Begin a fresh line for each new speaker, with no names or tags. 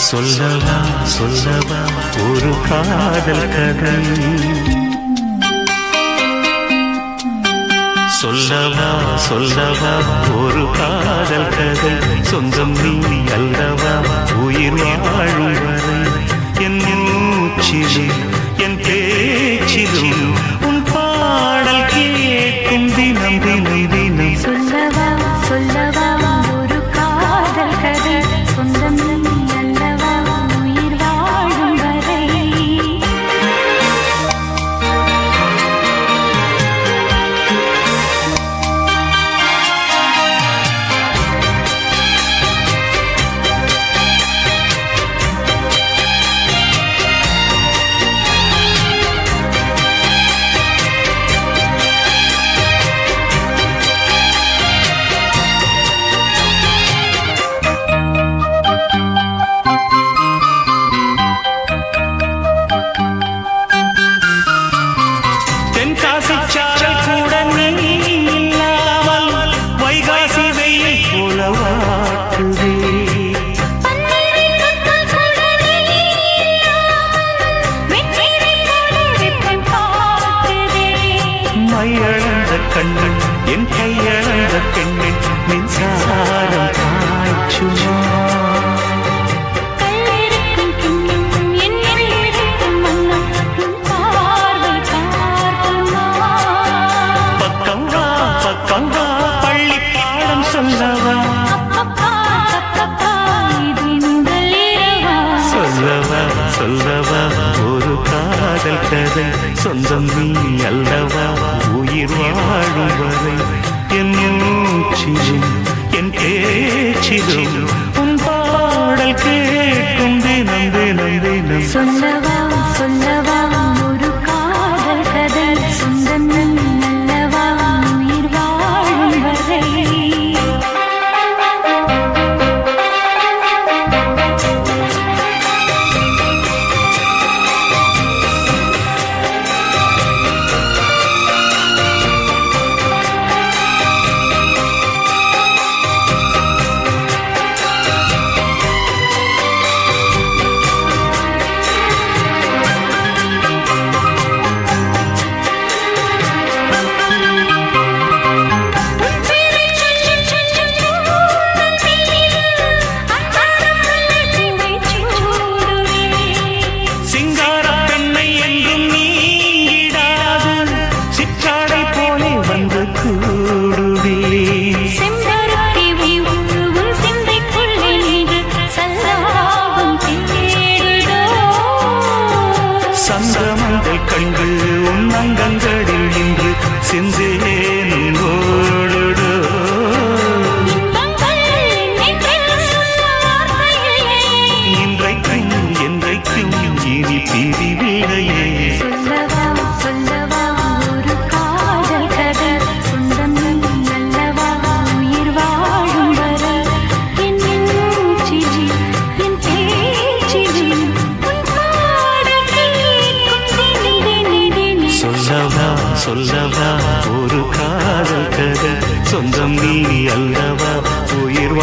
சொல்லவா சொல்லவா ஒரு காதல் கதை சொல்லவா சொல்லவா ஒரு காதல் கதை சொந்தம் நீ அல்லவா உயிர் வாழும் வரை என் மூச்சிலும் என் பேச்சிலும் உன் பாடல் கேட்கும் தினம் தினம் தினம்
சொல்லவா சொல்லவா ஒரு காதல் கதை சொந்தம் நீ அல்லவா உயிர் வாழும் வரை
கண்ணன் என் கையளந்த பெண்ணின் மின்சாரம் காய்ச்சுமா பக்கம் வா பக்கம் வா பள்ளி பாடம் சொல்லவா சொல்லவா சொல்லவா ஒரு காதல் கதை சொந்தம் நீ அல்லவா உயிர் வாழும் வரை என் மூச்சிலும் என் பேச்சிலும் உன் பாடல் கேட்கும் தினம் தினம் தினம்
சொல்லவா சொல்லவா ஒரு காதல் கதை சொந்தம் நீ அல்லவா உயிர் வாழும் வரை
சந்தமங்கள் கண்டு உன் அங்கங்களில் நின்று சென்றேனும் ஓடுடோ இன்றைக்கும் என்றைக்கும் இனி பிரிவில்லையே
சொல்லவா சொல்லவா ஒரு காதல் கதை சொந்தம் நீ அல்லவா உயிர் வாழும் வரை என் மூச்சிலும் என் பேச்சிலும் உன் பாடல் கேட்கும் தினம் தினம்
சொல்லவா சொல்லவா ஒரு காதல் கதை சொந்தம் நீ அல்லவா உயிர்